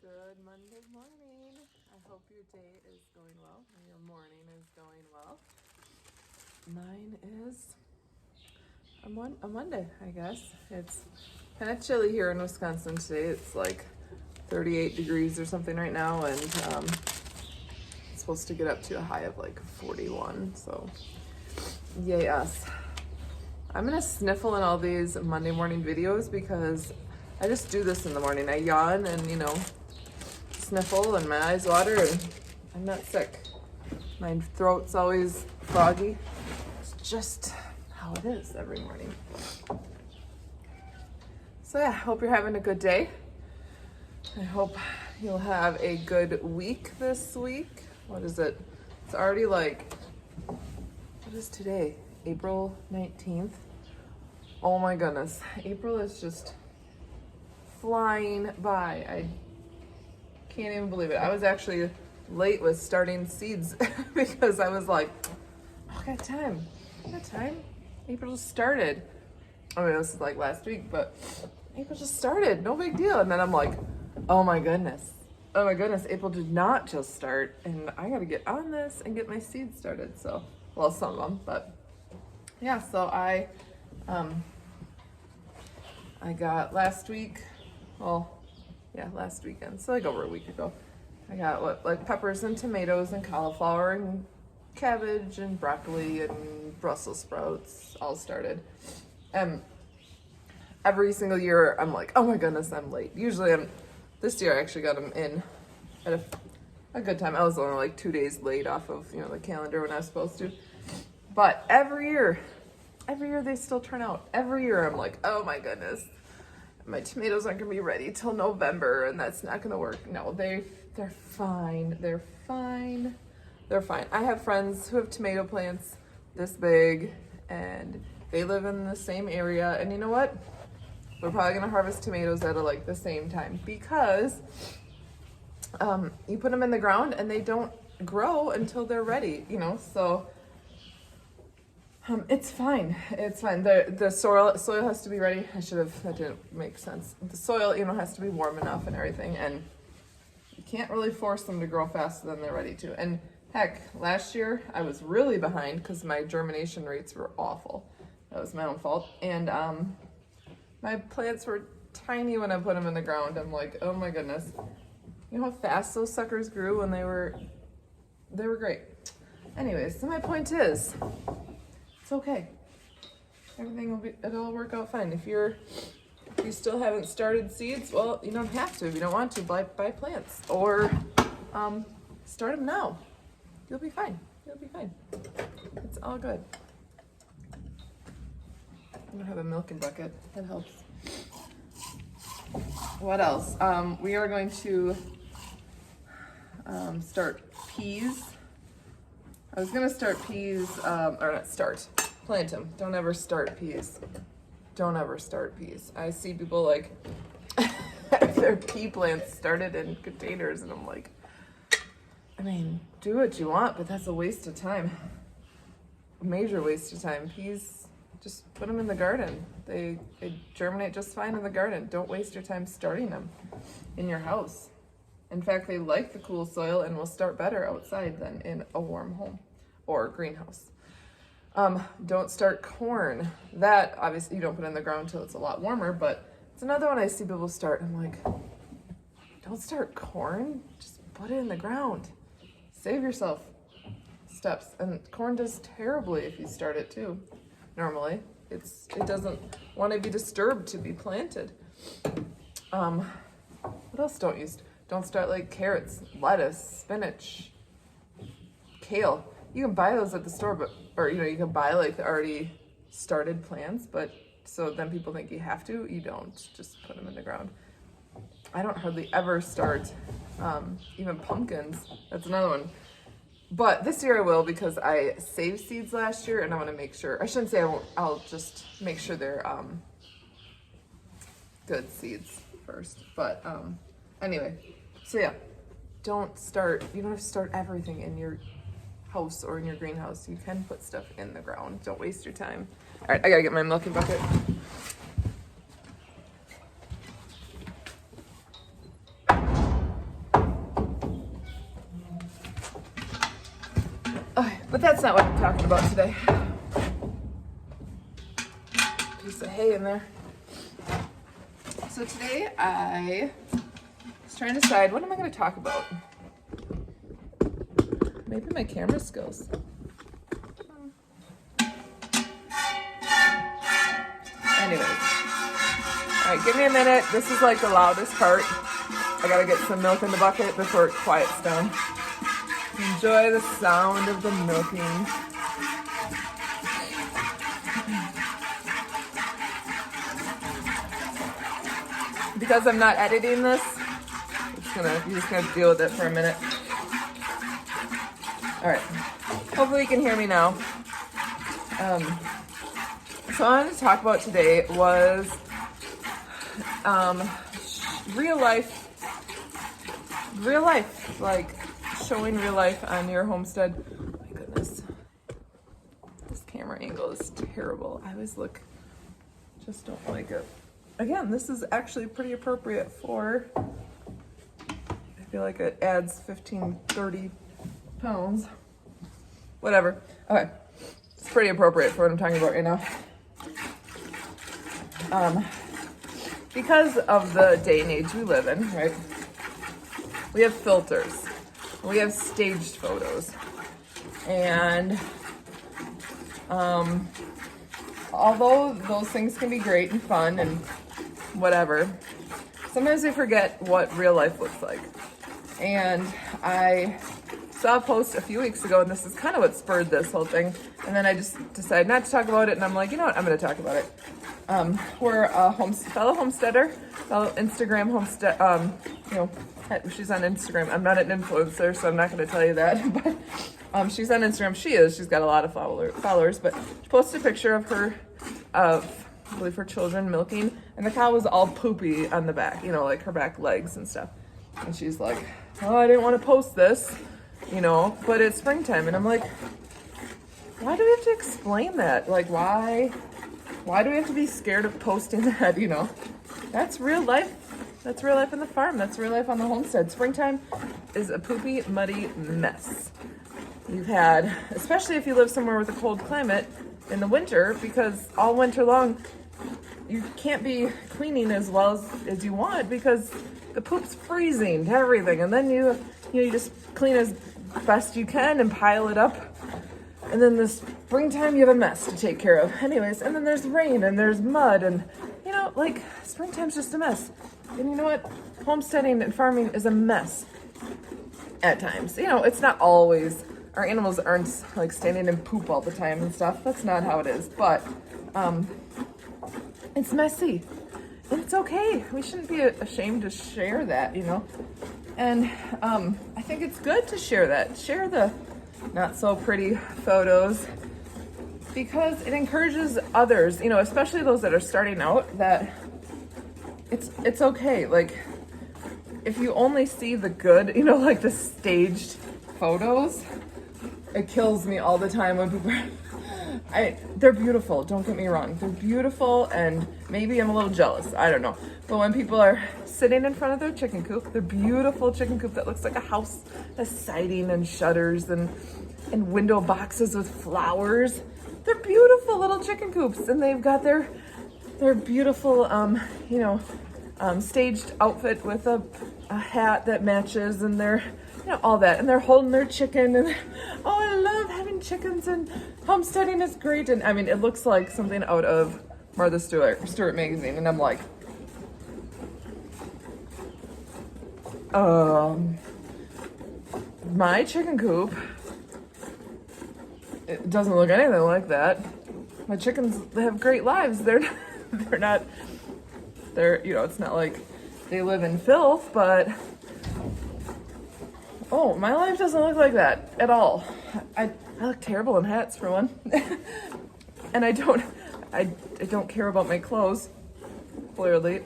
Good Monday morning. I hope your day is going well and your morning is going well. Mine is a Monday, I guess. It's kind of chilly here in Wisconsin today. It's like 38 degrees or something right now, and it's supposed to get up to a high of like 41, so yay us. I'm gonna sniffle in all these Monday morning videos because I just do this in the morning. I yawn and, sniffle and my eyes water and I'm not sick. My throat's always froggy. It's just how it is every morning. So yeah, hope you're having a good day. I hope you'll have a good week this week. What is it? It's already like, what is today? April 19th. Oh my goodness. April is just flying by. I can't even believe it. I was actually late with starting seeds because I was like, oh, I got time. April just started. I mean, this is like last week, but April just started. No big deal. And then I'm like, oh my goodness, April did not just start, and I got to get on this and get my seeds started. So, well, some of them, but yeah. So I got last weekend, so like over a week ago, I got like peppers and tomatoes and cauliflower and cabbage and broccoli and Brussels sprouts all started. Every single year I'm like, oh my goodness, I'm late. Usually this year I actually got them in at a good time. I was only like 2 days late off of, the calendar when I was supposed to. But every year they still turn out. Every year I'm like, oh my goodness, my tomatoes aren't gonna be ready till November, and that's not gonna work. No, they're fine. They're fine. I have friends who have tomato plants this big, and they live in the same area. And you know what? We're probably gonna harvest tomatoes at like the same time because you put them in the ground and they don't grow until they're ready. So. It's fine. The soil has to be ready. That didn't make sense. The soil, has to be warm enough and everything, and you can't really force them to grow faster than they're ready to. And heck, last year I was really behind because my germination rates were awful. That was my own fault. And my plants were tiny when I put them in the ground. I'm like, oh my goodness. You know how fast those suckers grew when they were great. Anyways, so my point is, it's okay. It'll work out fine. If you still haven't started seeds, well, you don't have to. If you don't want to, buy plants or start them now. You'll be fine. It's all good. I'm gonna have a milking bucket. That helps. What else? We are going to start peas. I was gonna start peas, plant them. Don't ever start peas. I see people like have their pea plants started in containers, and I'm like, I mean, do what you want, but that's a waste of time. A major waste of time. Peas, just put them in the garden. They germinate just fine in the garden. Don't waste your time starting them in your house. In fact, they like the cool soil and will start better outside than in a warm home or greenhouse. Don't start corn. That, obviously, you don't put in the ground until it's a lot warmer, but it's another one I see people start. I'm like, don't start corn. Just put it in the ground. Save yourself steps. And corn does terribly if you start it too. Normally, it doesn't want to be disturbed to be planted. What else don't start like carrots, lettuce, spinach, kale. You can buy those at the store, or you can buy like the already started plants, but so then people think you have to. You don't. Just put them in the ground. I don't hardly ever start even pumpkins. That's another one. But this year I will, because I saved seeds last year, and I want to make sure. I shouldn't say I won't. I'll just make sure they're good seeds first. But anyway, so yeah, you don't have to start everything in your house or in your greenhouse. You can put stuff in the ground. Don't waste your time. All right, I gotta get my milking bucket. But that's not what I'm talking about today. Piece of hay in there. So today I was trying to decide, what am I going to talk about? Maybe my camera skills. Anyways. All right, give me a minute. This is like the loudest part. I gotta get some milk in the bucket before it quiets down. Enjoy the sound of the milking. Because I'm not editing this, you're just gonna deal with it for a minute. All right, hopefully you can hear me now. So what I wanted to talk about today was real life, like showing real life on your homestead. Oh my goodness, this camera angle is terrible. I always just don't like it. Again, this is actually pretty appropriate for, I feel like it adds 15, 30 pounds. Whatever. Okay. It's pretty appropriate for what I'm talking about right now. Because of the day and age we live in, right? We have filters. We have staged photos. And although those things can be great and fun and whatever, sometimes we forget what real life looks like. And I saw a post a few weeks ago, and this is kind of what spurred this whole thing. And then I just decided not to talk about it, and I'm like, you know what, I'm going to talk about it. We're a fellow homesteader, fellow Instagram homestead, she's on Instagram. I'm not an influencer, so I'm not going to tell you that, but she's on Instagram. She's got a lot of followers, but she posted a picture of her, I believe her children milking, and the cow was all poopy on the back, like her back legs and stuff. And she's like, oh, I didn't want to post this, but it's springtime. And I'm like, why do we have to explain that? Like, why do we have to be scared of posting that, That's real life. That's real life on the farm. That's real life on the homestead. Springtime is a poopy, muddy mess. You've had, especially if you live somewhere with a cold climate in the winter, because all winter long, you can't be cleaning as well as you want because the poop's freezing to everything. And then you just clean as best you can and pile it up. And then the springtime, you have a mess to take care of. Anyways, and then there's rain and there's mud and, springtime's just a mess. And you know what? Homesteading and farming is a mess at times. It's not always, our animals aren't like standing in poop all the time and stuff. That's not how it is. But it's messy. And it's okay. We shouldn't be ashamed to share that, And I think it's good to share that. Share the not so pretty photos because it encourages others, especially those that are starting out, that it's okay. Like, if you only see the good, like the staged photos, it kills me all the time when people they're beautiful, don't get me wrong, they're beautiful, and maybe I'm a little jealous, I don't know, but when people are sitting in front of their chicken coop, their beautiful chicken coop that looks like a house, has siding and shutters and window boxes with flowers, they're beautiful little chicken coops, and they've got their beautiful staged outfit with a hat that matches, and they're all that, and they're holding their chicken, and oh, I love having chickens, and homesteading is great. And I mean, it looks like something out of Martha Stewart magazine, and I'm like, my chicken coop, it doesn't look anything like that. My chickens, they have great lives. They're not, it's not like they live in filth, but oh, my life doesn't look like that at all. I look terrible in hats, for one. And I don't care about my clothes, clearly.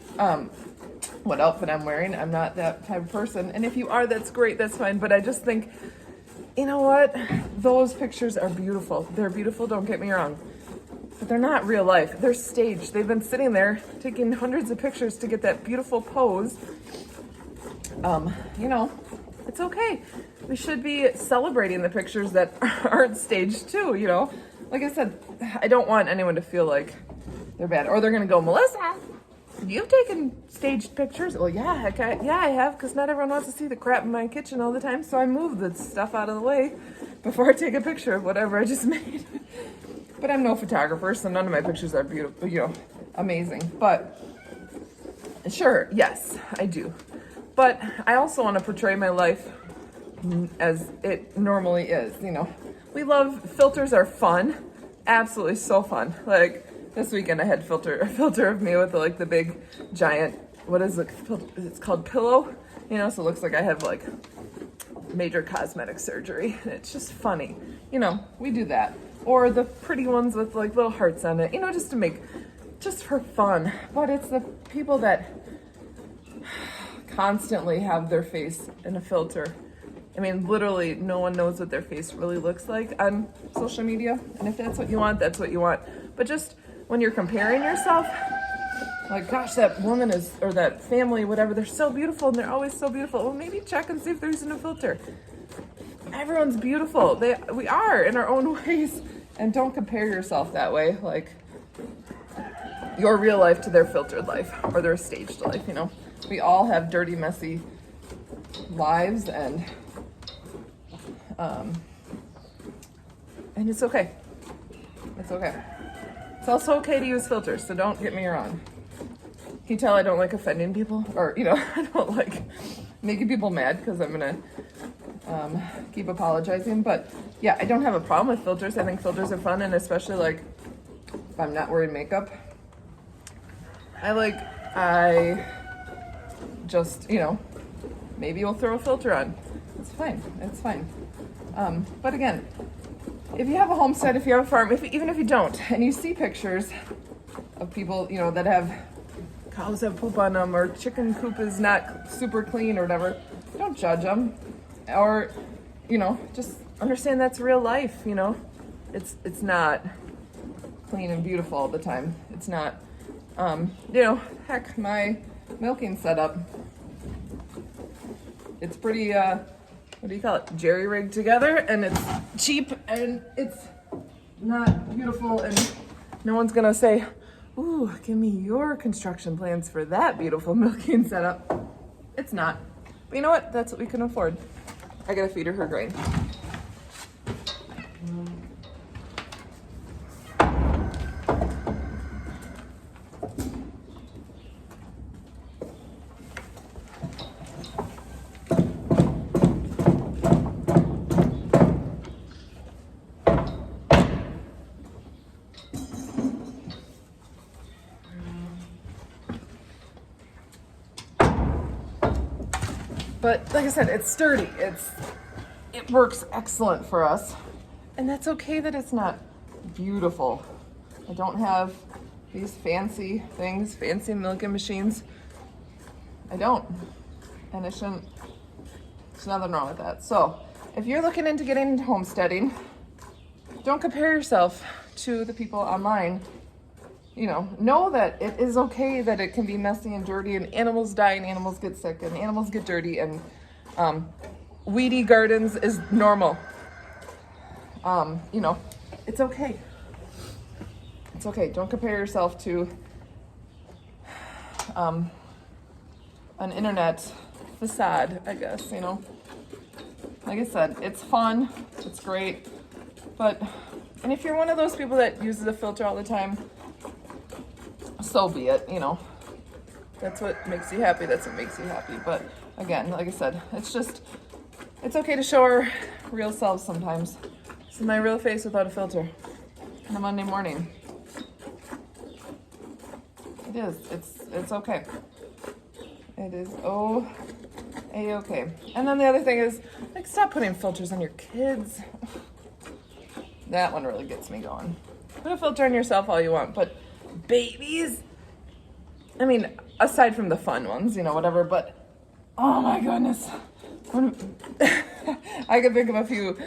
What outfit I'm wearing, I'm not that type of person. And if you are, that's great, that's fine. But I just think, you know what? Those pictures are beautiful. They're beautiful, don't get me wrong. But they're not real life. They're staged. They've been sitting there taking hundreds of pictures to get that beautiful pose. It's okay. We should be celebrating the pictures that aren't staged too, you know? Like I said, I don't want anyone to feel like they're bad, or they're gonna go, Melissa, you've taken staged pictures. Well, yeah, I have, because not everyone wants to see the crap in my kitchen all the time, so I move the stuff out of the way before I take a picture of whatever I just made. But I'm no photographer, so none of my pictures are beautiful, you know, amazing. But sure, yes, I do. But I also want to portray my life as it normally is, you know. We love, filters are fun, absolutely so fun. Like this weekend I had a filter of me with like the big giant, what is it, it's called pillow, you know, so it looks like I have like major cosmetic surgery. It's just funny, you know, we do that. Or the pretty ones with like little hearts on it, you know, just to make, just for fun. But it's the people that constantly have their face in a filter. I mean, literally no one knows what their face really looks like on social media. And if that's what you want, that's what you want. But just when you're comparing yourself, like, gosh, that woman is, or that family, whatever, they're so beautiful and they're always so beautiful. Well, maybe check and see if they're using a filter. Everyone's beautiful. We are in our own ways. And don't compare yourself that way. Like your real life to their filtered life or their staged life, you know. We all have dirty, messy lives, and it's okay. It's okay. It's also okay to use filters, so don't get me wrong. Can you tell I don't like offending people? Or, you know, I don't like making people mad, because I'm gonna keep apologizing. But yeah, I don't have a problem with filters. I think filters are fun, and especially like if I'm not wearing makeup. I just, you know, maybe you'll throw a filter on. It's fine. It's fine. But again, if you have a homestead, if you have a farm, even if you don't, and you see pictures of people, you know, that have cows have poop on them, or chicken coop is not super clean or whatever, don't judge them. Or, you know, just understand that's real life, you know. It's not clean and beautiful all the time. It's not, you know, heck, my milking setup, it's pretty, what do you call it, jerry-rigged together, and it's cheap, and it's not beautiful, and no one's gonna say, ooh, give me your construction plans for that beautiful milking setup. It's not. But you know what? That's what we can afford. I gotta feed her grain. But like I said, it's sturdy. It works excellent for us. And that's okay that it's not beautiful. I don't have these fancy things, fancy milking machines. I don't. And it shouldn't. There's nothing wrong with that. So if you're looking into getting into homesteading, don't compare yourself to the people online. You know that it is okay that it can be messy and dirty, and animals die and animals get sick and animals get dirty, and weedy gardens is normal. You know, it's okay. It's okay. Don't compare yourself to an internet facade, I guess, you know. Like I said, it's fun, it's great, and if you're one of those people that uses a filter all the time, so be it, you know. That's what makes you happy, that's what makes you happy. But again, like I said, it's okay to show our real selves sometimes. This is my real face without a filter on a Monday morning. It is, it's okay. It is A-okay. And then the other thing is, like, stop putting filters on your kids. That one really gets me going. Put a filter on yourself all you want, but babies, I mean, aside from the fun ones, you know, whatever, but oh my goodness. I can think of a few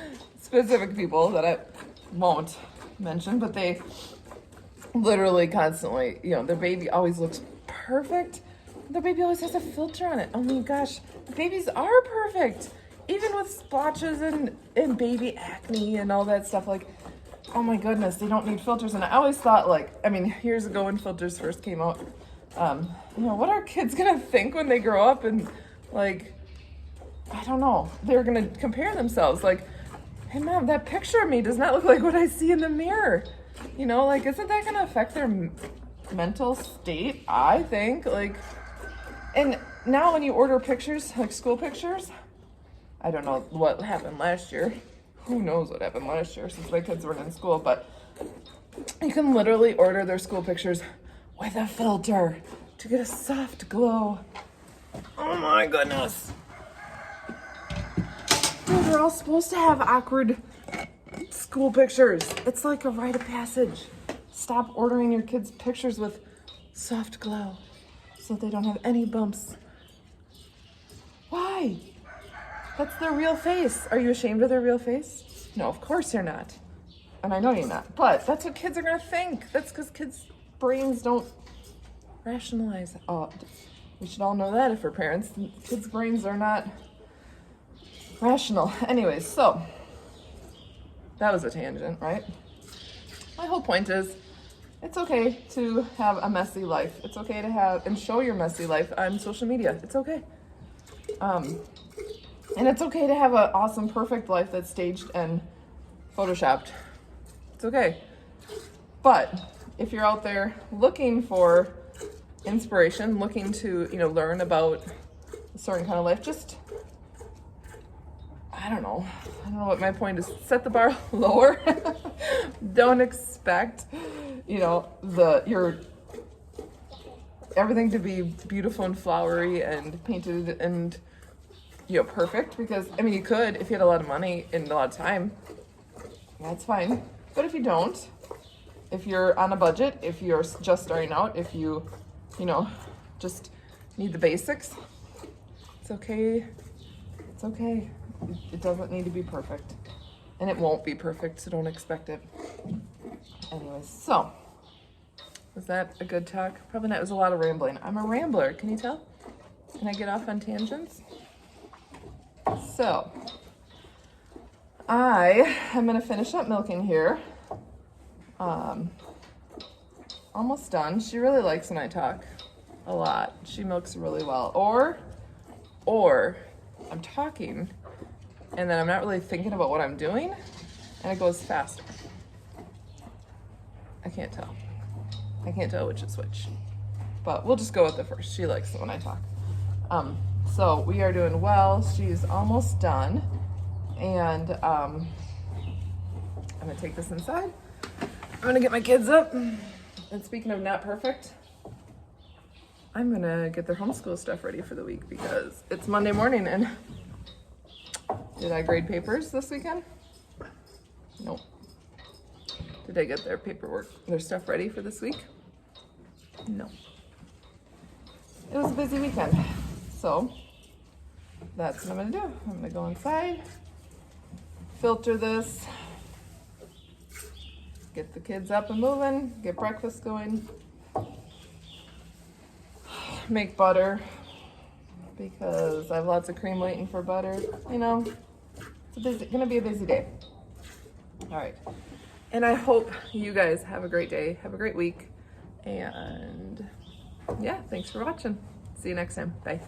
specific people that I won't mention, but they literally constantly, you know, their baby always looks perfect. Their baby always has a filter on it. Oh my gosh, babies are perfect. even with splotches and baby acne and all that stuff, like, oh my goodness, they don't need filters. And I always thought, like, I mean, years ago when filters first came out, what are kids gonna think when they grow up and, like, I don't know, they're gonna compare themselves, like, hey mom, that picture of me does not look like what I see in the mirror. Like, isn't that gonna affect their mental state? I think, like, and now when you order pictures, like school pictures, I don't know what happened last year. Who knows what happened last year since my kids weren't in school, but you can literally order their school pictures with a filter to get a soft glow. Oh my goodness. Dude, they're all supposed to have awkward school pictures. It's like a rite of passage. Stop ordering your kids pictures with soft glow so they don't have any bumps. Why? That's their real face. Are you ashamed of their real face? No, of course you're not. And I know you're not. But that's what kids are going to think. That's because kids' brains don't rationalize. Oh, we should all know that if we're parents. Kids' brains are not rational. Anyways, so that was a tangent, right? My whole point is it's okay to have a messy life. It's okay to have and show your messy life on social media. It's okay. And it's okay to have an awesome, perfect life that's staged and photoshopped. It's okay. But if you're out there looking for inspiration, looking to, learn about a certain kind of life, just, I don't know what my point is. Set the bar lower. Don't expect, your everything to be beautiful and flowery and painted and, perfect, because, you could if you had a lot of money and a lot of time. That's fine. But if you don't, if you're on a budget, if you're just starting out, if you, just need the basics, it's okay. It's okay. It doesn't need to be perfect. And it won't be perfect, so don't expect it. Anyways, so, was that a good talk? Probably not. It was a lot of rambling. I'm a rambler, can you tell? Can I get off on tangents? So, I am going to finish up milking here. Almost done. She really likes when I talk a lot. She milks really well. Or I'm talking and then I'm not really thinking about what I'm doing and it goes faster. I can't tell. I can't tell which is which. But we'll just go with the first. She likes it when I talk. So we are doing well. She's almost done. And I'm gonna take this inside. I'm gonna get my kids up. And speaking of not perfect, I'm gonna get their homeschool stuff ready for the week because it's Monday morning and did I grade papers this weekend? Nope. Did I get their paperwork, their stuff ready for this week? No. It was a busy weekend. So that's what I'm gonna do. I'm gonna go inside, filter this, get the kids up and moving, get breakfast going, make butter because I have lots of cream waiting for butter. It's gonna be a busy day. All right. And I hope you guys have a great day, have a great week. And yeah, thanks for watching. See you next time. Bye.